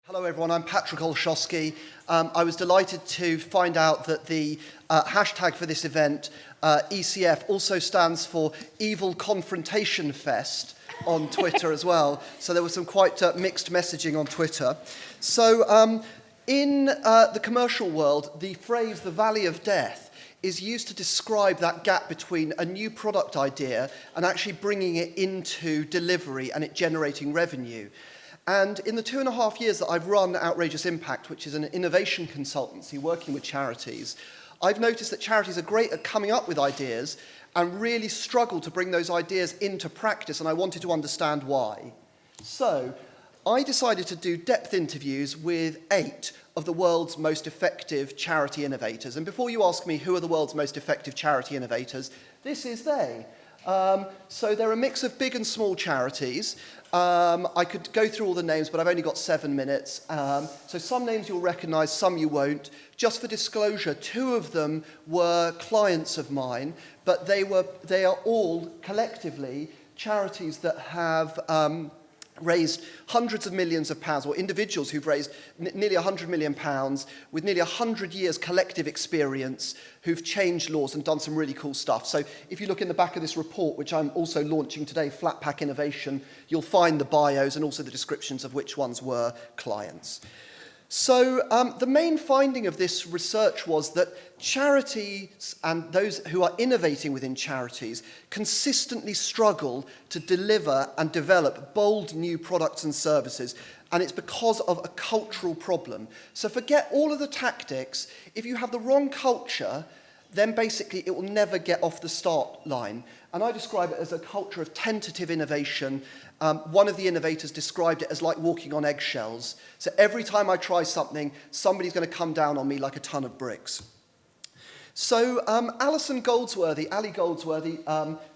Hello everyone, I'm Patrick Olszowski. I was delighted to find out that the hashtag for this event, ECF, also stands for Evil Confrontation Fest on Twitter as well. So there was some quite mixed messaging on Twitter. So in the commercial world, the phrase the Valley of Death is used to describe that gap between a new product idea and actually bringing it into delivery and it generating revenue. And in the 2.5 years that I've run Outrageous Impact, which is an innovation consultancy working with charities, I've noticed that charities are great at coming up with ideas and really struggle to bring those ideas into practice, and I wanted to understand why. So I decided to do depth interviews with 8 of the world's most effective charity innovators. And before you ask me who are the world's most effective charity innovators, this is they. So they're a mix of big and small charities. I could go through all the names, but I've only got 7 minutes. So some names you'll recognise, some you won't. Just for disclosure, 2 of them were clients of mine, but they are all collectively charities that have raised hundreds of millions of pounds, or individuals who've raised nearly £100 million with nearly 100 years collective experience, who've changed laws and done some really cool stuff. So if you look in the back of this report, which I'm also launching today, Flat Pack Innovation, you'll find the bios and also the descriptions of which ones were clients. So the main finding of this research was that charities and those who are innovating within charities consistently struggle to deliver and develop bold new products and services, and it's because of a cultural problem. So forget all of the tactics. If you have the wrong culture, then basically it will never get off the start line. And I describe it as a culture of tentative innovation. One of the innovators described it as like walking on eggshells. So every time I try something, somebody's going to come down on me like a ton of bricks. So Ali Goldsworthy,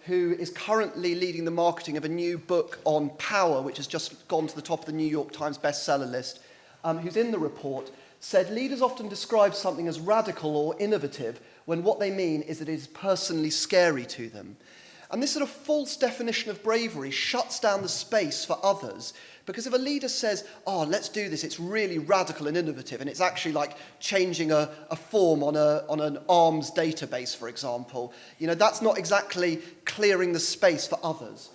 who is currently leading the marketing of a new book on power, which has just gone to the top of the New York Times bestseller list, who's in the report, said leaders often describe something as radical or innovative when what they mean is that it is personally scary to them. And this sort of false definition of bravery shuts down the space for others, because if a leader says, oh, let's do this, it's really radical and innovative, and it's actually like changing a form on an arms database, for example, that's not exactly clearing the space for others.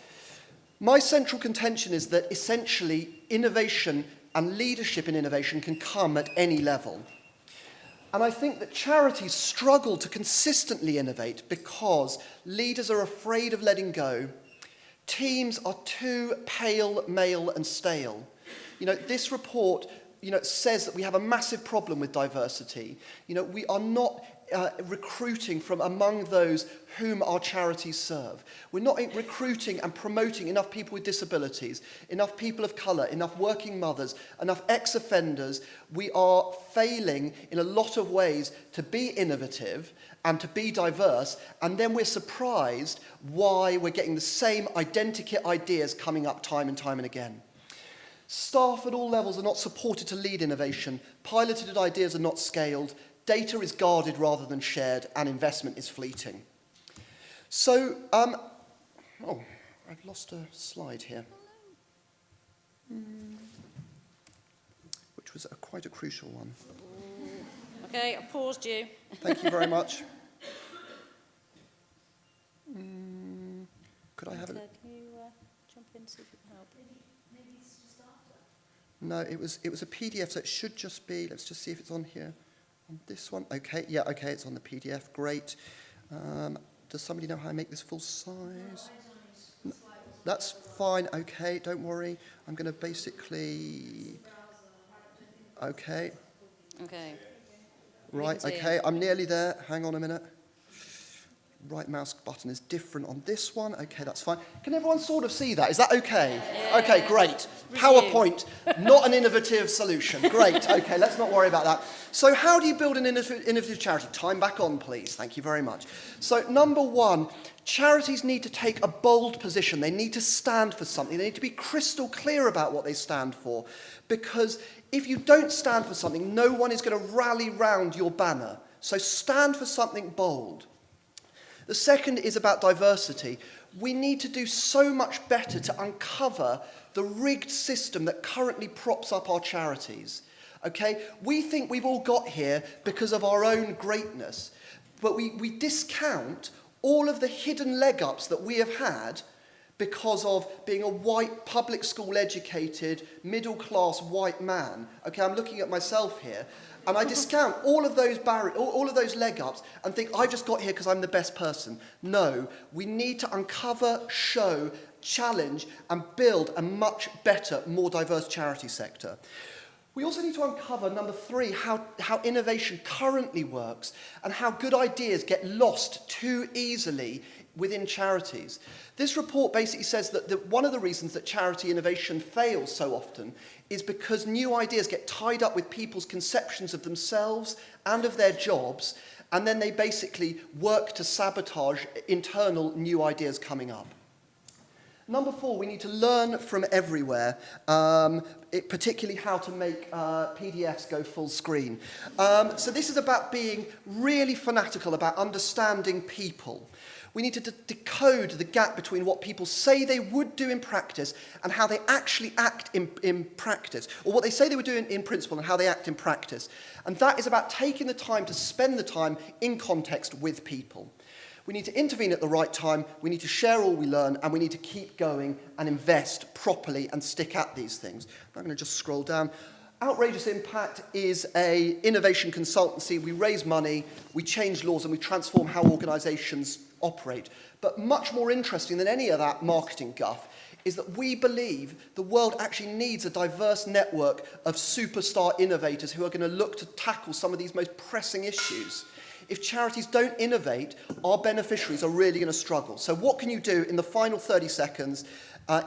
My central contention is that essentially innovation and leadership in innovation can come at any level. And I think that charities struggle to consistently innovate because leaders are afraid of letting go. Teams are too pale, male, and stale. This report, says that we have a massive problem with diversity. We are not recruiting from among those whom our charities serve. We're not recruiting and promoting enough people with disabilities, enough people of colour, enough working mothers, enough ex-offenders. We are failing in a lot of ways to be innovative and to be diverse, and then we're surprised why we're getting the same identikit ideas coming up time and time and again. Staff at all levels are not supported to lead innovation. Piloted ideas are not scaled. Data is guarded rather than shared, and investment is fleeting. So, oh, I've lost a slide here, which was quite a crucial one. Okay, I paused you. Thank you very much. Could I have it? Can you jump in, see if you can help? Maybe it's just after. No, it was a PDF, so it should just be, let's just see if it's on here. On this one, okay, yeah, okay, it's on the PDF, great. Does somebody know how I make this full size? No, that's fine, okay, don't worry. I'm going to basically, okay. Okay. Right, okay, I'm nearly there, hang on a minute. Right mouse button is different on this one. Okay, that's fine. Can everyone sort of see that? Is that okay? Yeah. Okay, great. PowerPoint, not an innovative solution. Great. Okay, let's not worry about that. So how do you build an innovative charity? Time back on, please. Thank you very much. So number 1, charities need to take a bold position. They need to stand for something. They need to be crystal clear about what they stand for. Because if you don't stand for something, no one is going to rally round your banner. So stand for something bold. The second is about diversity. we need to do so much better to uncover the rigged system that currently props up our charities. Okay? We think we've all got here because of our own greatness, but we discount all of the hidden leg-ups that we have had because of being a white, public school educated, middle-class white man. Okay, I'm looking at myself here, and I discount all of those all of those leg-ups and think, I just got here because I'm the best person. No, we need to uncover, show, challenge, and build a much better, more diverse charity sector. We also need to uncover, number 3, how innovation currently works and how good ideas get lost too easily within charities. This report basically says that one of the reasons that charity innovation fails so often is because new ideas get tied up with people's conceptions of themselves and of their jobs, and then they basically work to sabotage internal new ideas coming up. Number 4, we need to learn from everywhere, particularly how to make PDFs go full screen. So this is about being really fanatical about understanding people. We need to decode the gap between what people say they would do in practice and how they actually act in practice, or what they say they would do in principle and how they act in practice. And that is about taking the time to spend the time in context with people. We need to intervene at the right time, we need to share all we learn, and we need to keep going and invest properly and stick at these things. I'm going to just scroll down. Outrageous Impact is an innovation consultancy. We raise money, we change laws, and we transform how organisations operate. But much more interesting than any of that marketing guff is that we believe the world actually needs a diverse network of superstar innovators who are going to look to tackle some of these most pressing issues. If charities don't innovate, our beneficiaries are really going to struggle. So what can you do in the final 30 seconds?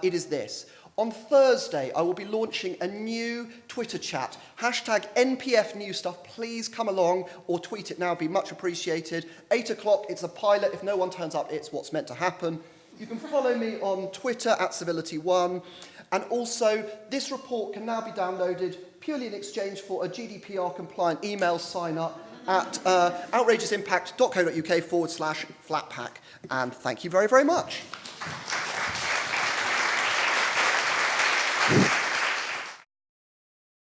It is this. On Thursday, I will be launching a new Twitter chat. #NPFNewStuff. Please come along or tweet it now. It'd be much appreciated. 8 o'clock, it's a pilot. If no one turns up, it's what's meant to happen. You can follow me on Twitter @Civility1. And also, this report can now be downloaded purely in exchange for a GDPR-compliant email sign-up at outrageousimpact.co.uk/flatpack. And thank you very, very much.